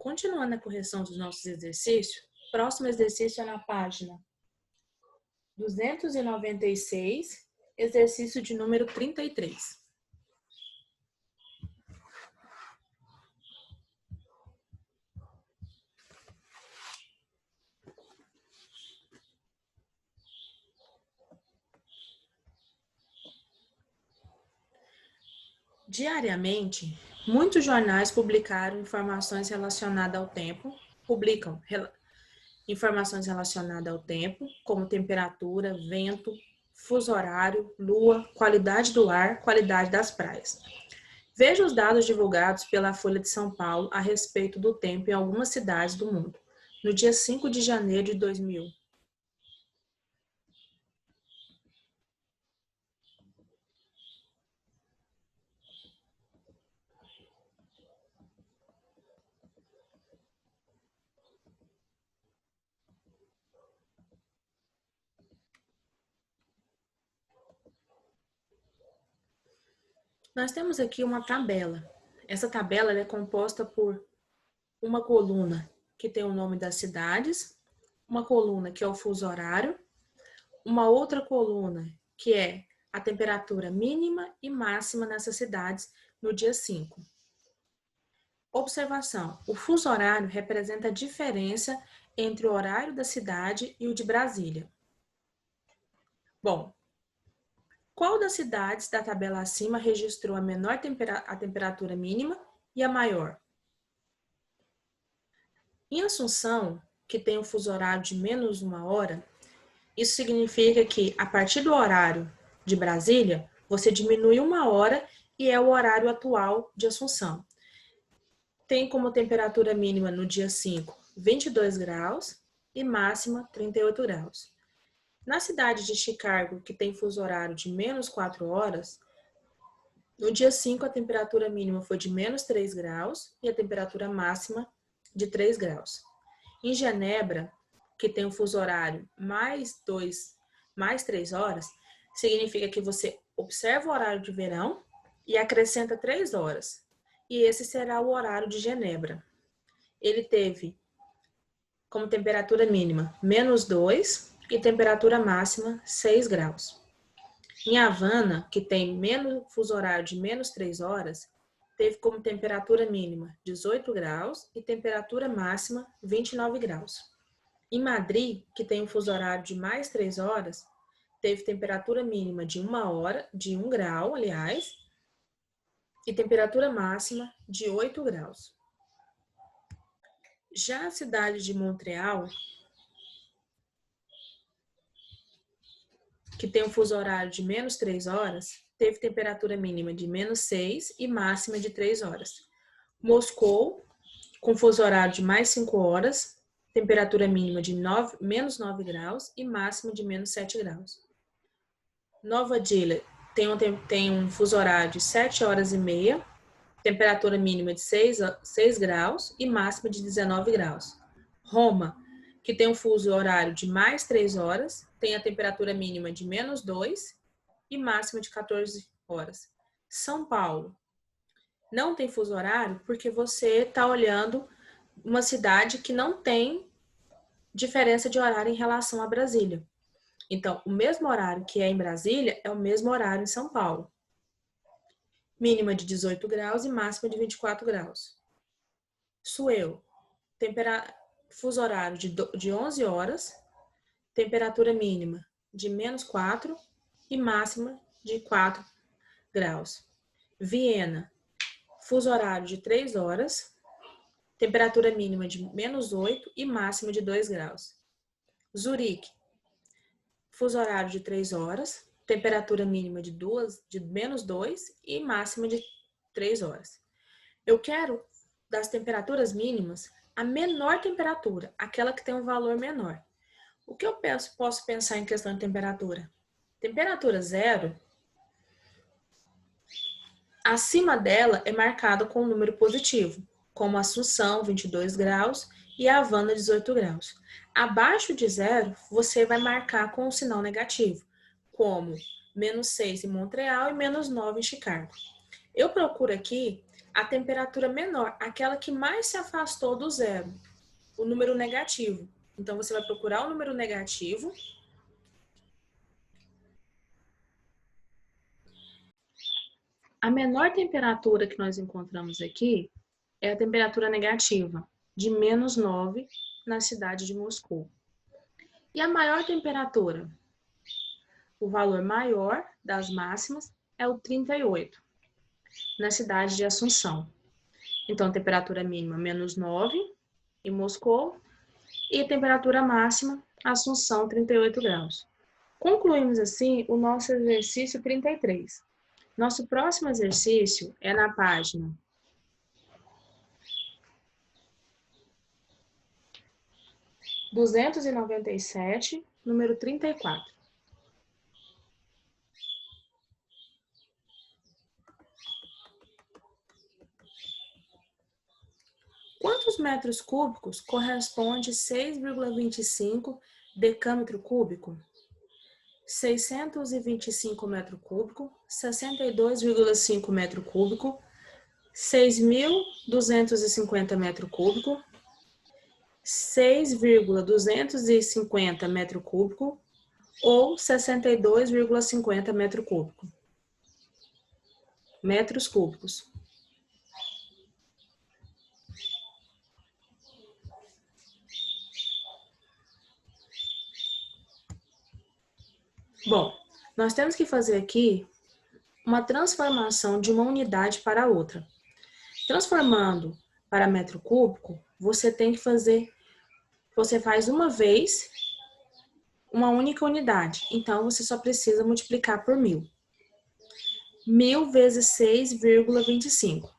Continuando a correção dos nossos exercícios, próximo exercício é na página 296, exercício de número 33. Diariamente, muitos jornais publicam informações relacionadas ao tempo, como temperatura, vento, fuso horário, lua, qualidade do ar, qualidade das praias. Veja os dados divulgados pela Folha de São Paulo a respeito do tempo em algumas cidades do mundo, no dia 5 de janeiro de 2000. Nós temos aqui uma tabela. Essa tabela é composta por uma coluna que tem o nome das cidades, uma coluna que é o fuso horário, uma outra coluna que é a temperatura mínima e máxima nessas cidades no dia 5. Observação: o fuso horário representa a diferença entre o horário da cidade e o de Brasília. Bom, qual das cidades da tabela acima registrou a menor temperatura mínima e a maior? Em Assunção, que tem um fuso horário de menos 1 hora, isso significa que, a partir do horário de Brasília, você diminui 1 hora e é o horário atual de Assunção. Tem como temperatura mínima no dia 5, 22 graus e máxima 38 graus. Na cidade de Chicago, que tem fuso horário de menos 4 horas, no dia 5 a temperatura mínima foi de menos 3 graus e a temperatura máxima de 3 graus. Em Genebra, que tem um fuso horário mais 3 horas, significa que você observa o horário de verão e acrescenta 3 horas. E esse será o horário de Genebra. Ele teve como temperatura mínima menos 2 e temperatura máxima 6 graus. Em Havana, que tem fuso horário de menos 3 horas, teve como temperatura mínima 18 graus e temperatura máxima 29 graus. Em Madrid, que tem um fuso horário de mais 3 horas, teve temperatura mínima de 1 grau, e temperatura máxima de 8 graus. Já a cidade de Montreal, que tem um fuso horário de menos 3 horas, teve temperatura mínima de menos 6 e máxima de 3 horas. Moscou, com fuso horário de mais 5 horas, temperatura mínima de menos 9 graus e máxima de menos 7 graus. Nova Delhi tem um fuso horário de 7 horas e meia, temperatura mínima de 6 graus e máxima de 19 graus. Roma, que tem um fuso horário de mais 3 horas, tem a temperatura mínima de menos 2 e máxima de 14 horas. São Paulo não tem fuso horário porque você está olhando uma cidade que não tem diferença de horário em relação a Brasília. Então, o mesmo horário que é em Brasília é o mesmo horário em São Paulo. Mínima de 18 graus e máxima de 24 graus. Sueu, fuso horário de 11 horas, temperatura mínima de menos 4 e máxima de 4 graus. Viena, fuso horário de 3 horas, temperatura mínima de menos 8 e máxima de 2 graus. Zurique, fuso horário de 3 horas, temperatura mínima de menos 2 e máxima de 3 horas. Eu quero, das temperaturas mínimas, a menor temperatura, aquela que tem um valor menor. O que eu posso pensar em questão de temperatura? Temperatura 0, acima dela é marcado com um número positivo, como Assunção, 22 graus, e Havana, 18 graus. Abaixo de 0, você vai marcar com um sinal negativo, como menos 6 em Montreal e menos 9 em Chicago. Eu procuro aqui A temperatura menor, aquela que mais se afastou do zero, o número negativo. Então, você vai procurar o número negativo. A menor temperatura que nós encontramos aqui é a temperatura negativa, de menos 9, na cidade de Moscou. E a maior temperatura? O valor maior das máximas é o 38, na cidade de Assunção. Então, temperatura mínima, menos 9, em Moscou, e temperatura máxima, Assunção, 38 graus. Concluímos assim o nosso exercício 33. Nosso próximo exercício é na página 297, número 34. Quantos metros cúbicos corresponde 6,25 decâmetro cúbico? 625 metro cúbico, 62,5 metro cúbico, 6.250 metro cúbico, 6,250 metro cúbico ou 62,50 metro cúbico. Metros cúbicos. Bom, nós temos que fazer aqui uma transformação de uma unidade para outra. Transformando para metro cúbico, você faz uma vez uma única unidade. Então, você só precisa multiplicar por 1.000. 1.000 vezes 6,25.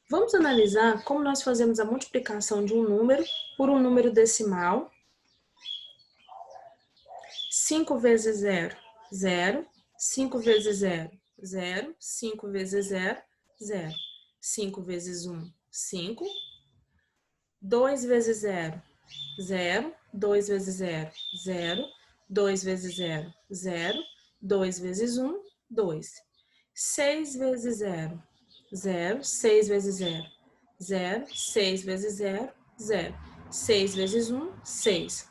Vamos analisar como nós fazemos a multiplicação de um número por um número decimal. 5 vezes 0, 0. 5 vezes 0, 0. 5 vezes 0, 0. 5 vezes 1, 5. 2 vezes 0, 0. 2 vezes 0, 0. 2 vezes 0, 0. 2 vezes 1, 2. 6 vezes 0, 0. 6 vezes 0, 0. 6 vezes 0, 0. 6 vezes 1, 6.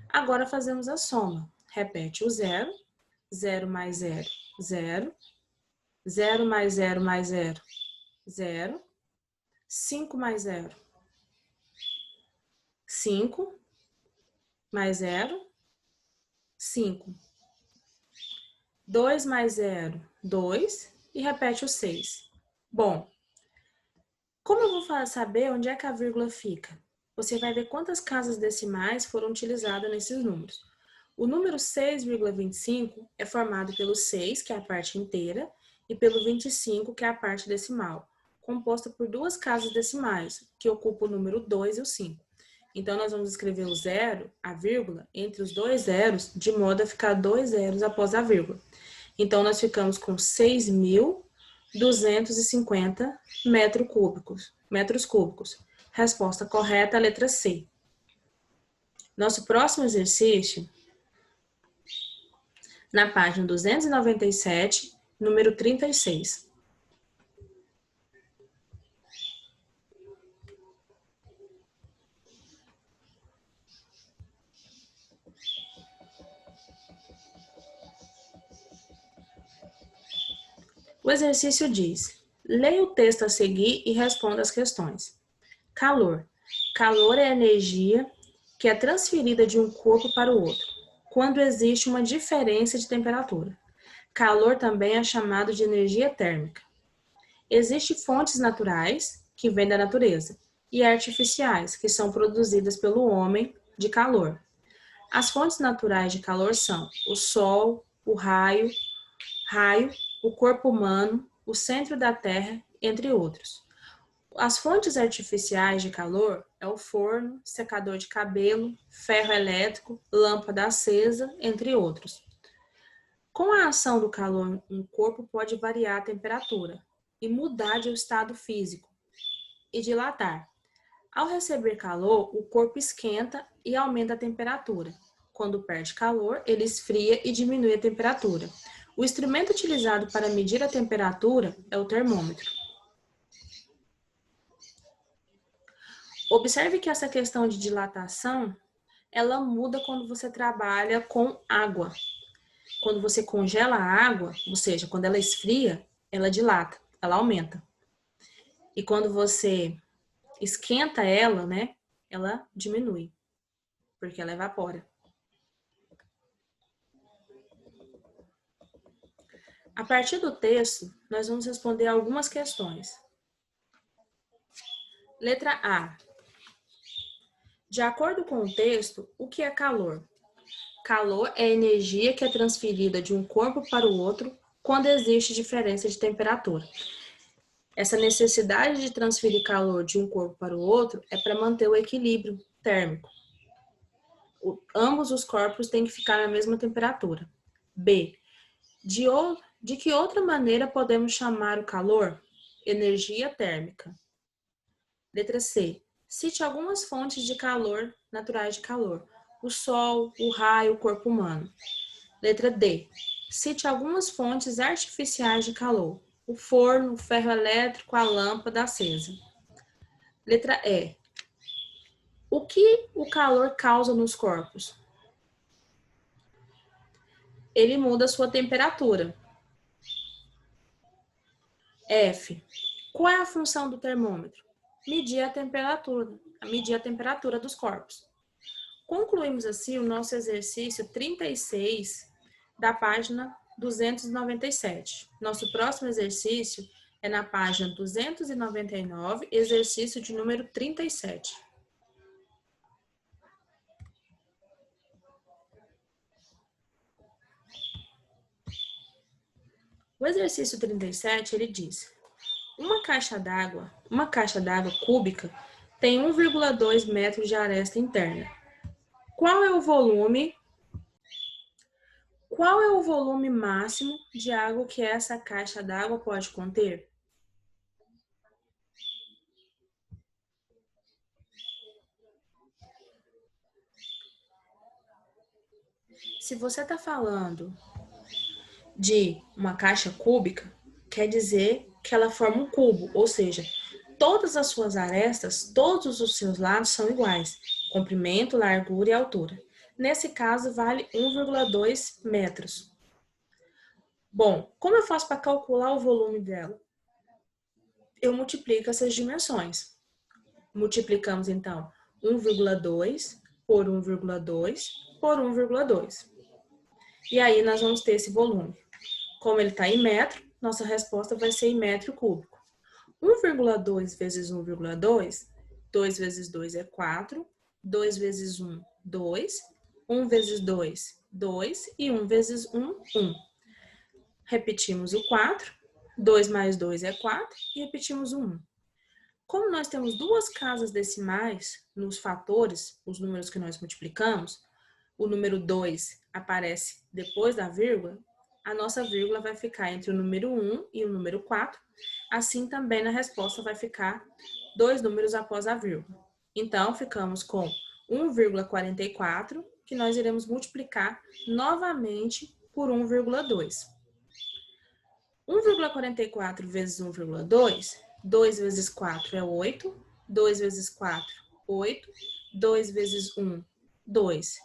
Agora fazemos a soma. Repete o 0. 0 mais 0, 0. 0 mais 0 mais 0, 0. 5 mais 0, 5. Mais 0, 5. 2 mais 0, 2. E repete o 6. Bom, como eu vou saber onde é que a vírgula fica? Você vai ver quantas casas decimais foram utilizadas nesses números. O número 6,25 é formado pelo 6, que é a parte inteira, e pelo 25, que é a parte decimal, composta por duas casas decimais, que ocupam o número 2 e o 5. Então, nós vamos escrever o zero, a vírgula, entre os dois zeros, de modo a ficar 2 zeros após a vírgula. Então, nós ficamos com 6.250 metros cúbicos. Resposta correta, a letra C. Nosso próximo exercício, na página 297, número 36. O exercício diz: leia o texto a seguir e responda as questões. Calor. Calor é a energia que é transferida de um corpo para o outro, quando existe uma diferença de temperatura. Calor também é chamado de energia térmica. Existem fontes naturais, que vêm da natureza, e artificiais, que são produzidas pelo homem, de calor. As fontes naturais de calor são o sol, o raio, o corpo humano, o centro da Terra, entre outros. As fontes artificiais de calor é o forno, secador de cabelo, ferro elétrico, lâmpada acesa, entre outros. Com a ação do calor, um corpo pode variar a temperatura e mudar de estado físico e dilatar. Ao receber calor, o corpo esquenta e aumenta a temperatura. Quando perde calor, ele esfria e diminui a temperatura. O instrumento utilizado para medir a temperatura é o termômetro. Observe que essa questão de dilatação, ela muda quando você trabalha com água. Quando você congela a água, ou seja, quando ela esfria, ela dilata, ela aumenta. E quando você esquenta ela, né, ela diminui, porque ela evapora. A partir do texto, nós vamos responder algumas questões. Letra A. De acordo com o texto, o que é calor? Calor é a energia que é transferida de um corpo para o outro quando existe diferença de temperatura. Essa necessidade de transferir calor de um corpo para o outro é para manter o equilíbrio térmico. Ambos os corpos têm que ficar na mesma temperatura. B. De que outra maneira podemos chamar o calor? Energia térmica. Letra C. Cite algumas fontes de calor, naturais de calor. O sol, o raio, o corpo humano. Letra D. Cite algumas fontes artificiais de calor. O forno, o ferro elétrico, a lâmpada acesa. Letra E. O que o calor causa nos corpos? Ele muda a sua temperatura. F. Qual é a função do termômetro? Medir a temperatura dos corpos. Concluímos assim o nosso exercício 36 da página 297. Nosso próximo exercício é na página 299, exercício de número 37. O exercício 37, ele diz: uma caixa d'água cúbica tem 1,2 metros de aresta interna. Qual é o volume máximo de água que essa caixa d'água pode conter? Se você está falando de uma caixa cúbica, quer dizer que ela forma um cubo, ou seja, todas as suas arestas, todos os seus lados são iguais, comprimento, largura e altura. Nesse caso, vale 1,2 metros. Bom, como eu faço para calcular o volume dela? Eu multiplico essas dimensões. Multiplicamos, então, 1,2 por 1,2 por 1,2. E aí, nós vamos ter esse volume. Como ele está em metro, nossa resposta vai ser em metro cúbico. 1,2 vezes 1,2, 2 vezes 2 é 4, 2 vezes 1, 2, 1 vezes 2, 2 e 1 vezes 1, 1. Repetimos o 4, 2 mais 2 é 4 e repetimos o 1. Como nós temos duas casas decimais nos fatores, os números que nós multiplicamos, o número 2 aparece depois da vírgula, a nossa vírgula vai ficar entre o número 1 e o número 4. Assim também na resposta vai ficar dois números após a vírgula. Então, ficamos com 1,44, que nós iremos multiplicar novamente por 1,2. 1,44 vezes 1,2, 2 vezes 4 é 8, 2 vezes 4, 8, 2 vezes 1, 2.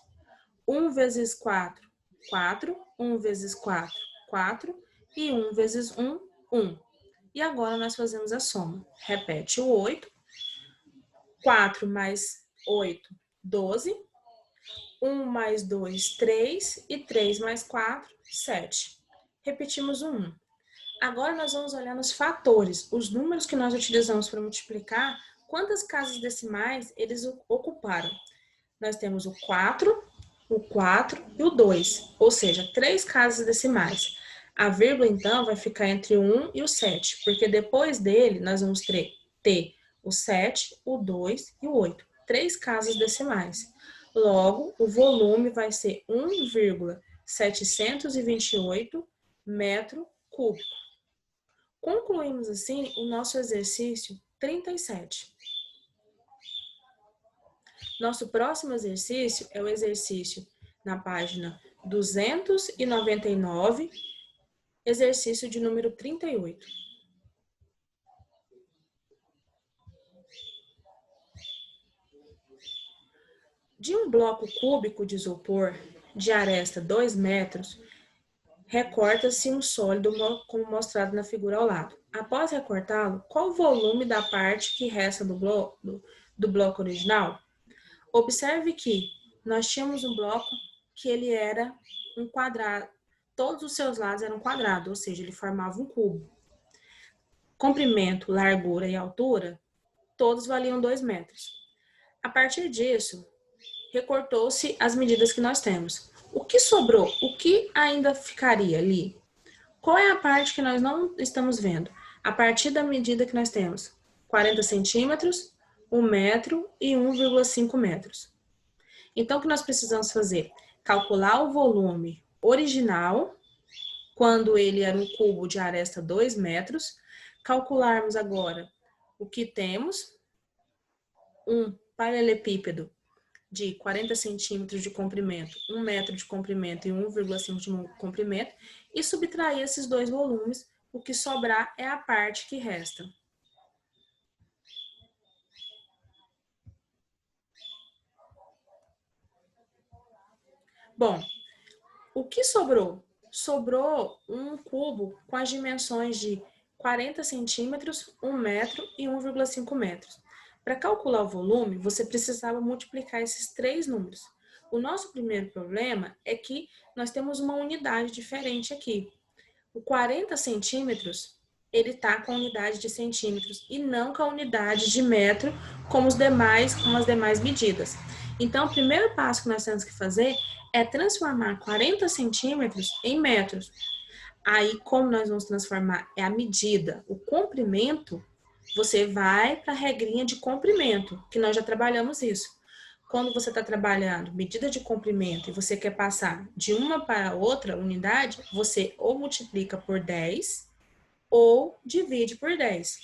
1 vezes 4, 4, 1 vezes 4, 4, e 1 vezes 1, 1. E agora nós fazemos a soma. Repete o 8, 4 mais 8, 12, 1 mais 2, 3, e 3 mais 4, 7. Repetimos o 1. Agora nós vamos olhar nos fatores, os números que nós utilizamos para multiplicar, quantas casas decimais eles ocuparam. Nós temos o 4 e o 2, ou seja, 3 casas decimais. A vírgula, então, vai ficar entre o 1 e o 7, porque depois dele nós vamos ter o 7, o 2 e o 8, 3 casas decimais. Logo, o volume vai ser 1,728 metro cúbico. Concluímos, assim, o nosso exercício 37. Nosso próximo exercício é o exercício na página 299, exercício de número 38. De um bloco cúbico de isopor de aresta 2 metros, recorta-se um sólido como mostrado na figura ao lado. Após recortá-lo, qual o volume da parte que resta do bloco original? Observe que nós tínhamos um bloco que ele era um quadrado, todos os seus lados eram quadrados, ou seja, ele formava um cubo. Comprimento, largura e altura, todos valiam 2 metros. A partir disso, recortou-se as medidas que nós temos. O que sobrou? O que ainda ficaria ali? Qual é a parte que nós não estamos vendo? A partir da medida que nós temos 40 centímetros, 1 metro e 1,5 metros. Então, o que nós precisamos fazer? Calcular o volume original, quando ele era um cubo de aresta 2 metros. Calcularmos agora o que temos, um paralelepípedo de 40 centímetros de comprimento, 1 metro de comprimento e 1,5 de comprimento, e subtrair esses dois volumes, o que sobrar é a parte que resta. Bom, o que sobrou? Sobrou um cubo com as dimensões de 40 centímetros, 1 metro e 1,5 metros. Para calcular o volume, você precisava multiplicar esses três números. O nosso primeiro problema é que nós temos uma unidade diferente aqui. O 40 centímetros, ele está com a unidade de centímetros e não com a unidade de metro, como as demais medidas. Então, o primeiro passo que nós temos que fazer é transformar 40 centímetros em metros. Aí, como nós vamos transformar? É a medida. O comprimento, você vai para a regrinha de comprimento, que nós já trabalhamos isso. Quando você está trabalhando medida de comprimento e você quer passar de uma para outra unidade, você ou multiplica por 10 ou divide por 10.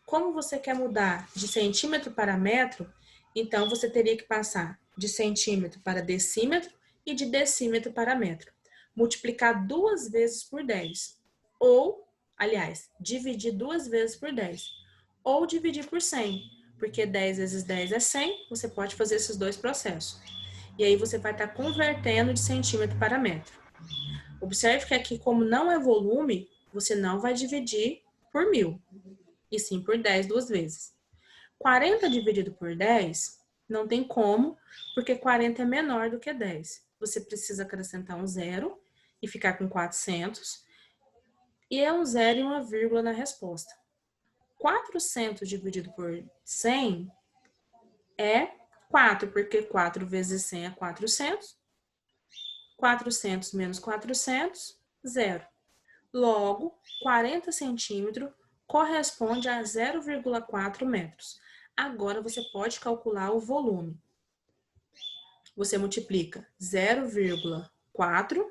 Como você quer mudar de centímetro para metro, então você teria que passar de centímetro para decímetro e de decímetro para metro. Multiplicar 2 vezes por 10. Ou, aliás, dividir 2 vezes por 10. Ou dividir por 100. Porque 10 vezes 10 é 100, você pode fazer esses dois processos. E aí você vai estar convertendo de centímetro para metro. Observe que aqui, como não é volume, você não vai dividir por 1000, e sim por 10 duas vezes. 40 dividido por 10, não tem como, porque 40 é menor do que 10. Você precisa acrescentar um zero e ficar com 400, e é um zero e uma vírgula na resposta. 400 dividido por 100 é 4, porque 4 vezes 100 é 400. 400 menos 400, 0. Logo, 40 centímetros corresponde a 0,4 metros. Agora, você pode calcular o volume. Você multiplica 0,4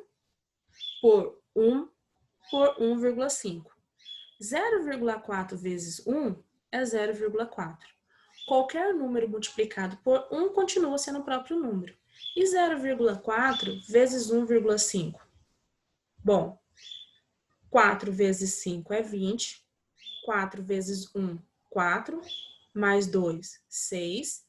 por 1 por 1,5. 0,4 vezes 1 é 0,4. Qualquer número multiplicado por 1 continua sendo o próprio número. E 0,4 vezes 1,5? Bom, 4 vezes 5 é 20. 4 vezes 1, 4. Mais 2, 6.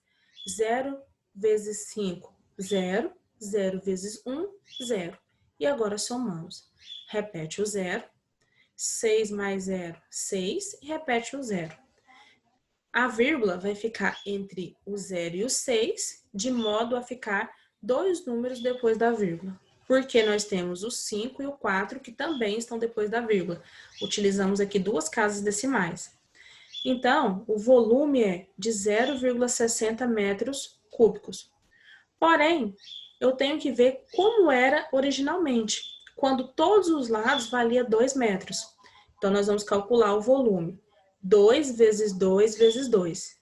0 vezes 5, 0. 0 vezes 1, 0. E agora somamos. Repete o 0. 6 mais 0, 6, e repete o 0. A vírgula vai ficar entre o 0 e o 6, de modo a ficar dois números depois da vírgula. Porque nós temos o 5 e o 4, que também estão depois da vírgula. Utilizamos aqui duas casas decimais. Então, o volume é de 0,60 metros cúbicos. Porém, eu tenho que ver como era originalmente, quando todos os lados valia 2 metros. Então, nós vamos calcular o volume. 2 vezes 2 vezes 2.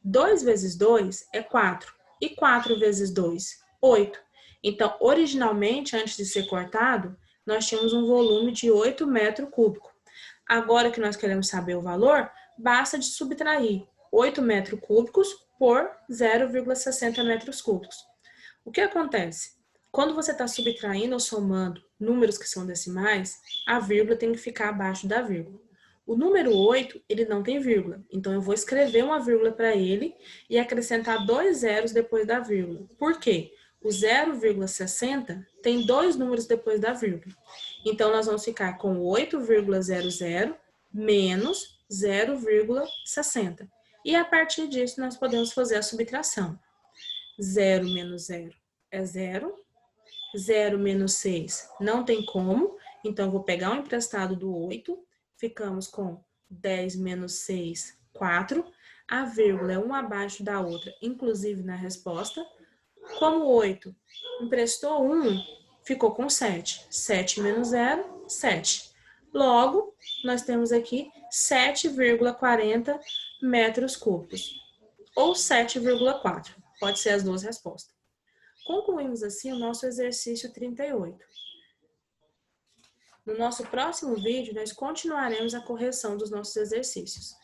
2 vezes 2 é 4. E 4 vezes 2? 8. Então, originalmente, antes de ser cortado, nós tínhamos um volume de 8 metros cúbicos. Agora que nós queremos saber o valor, basta de subtrair 8 metros cúbicos por 0,60 metros cúbicos. O que acontece? Quando você está subtraindo ou somando números que são decimais, a vírgula tem que ficar abaixo da vírgula. O número 8, ele não tem vírgula. Então, eu vou escrever uma vírgula para ele e acrescentar 2 zeros depois da vírgula. Por quê? O 0,60 tem 2 números depois da vírgula. Então, nós vamos ficar com 8,00 menos 0,60. E a partir disso, nós podemos fazer a subtração. 0 menos 0 é 0. 0 menos 6 não tem como. Então, eu vou pegar o emprestado do 8. Ficamos com 10 menos 6, 4. A vírgula é uma abaixo da outra, inclusive na resposta. Como 8 emprestou 1, ficou com 7. 7 menos 0, 7. Logo, nós temos aqui 7,40 metros cúbicos. Ou 7,4. Pode ser as duas respostas. Concluímos assim o nosso exercício 38. No nosso próximo vídeo, nós continuaremos a correção dos nossos exercícios.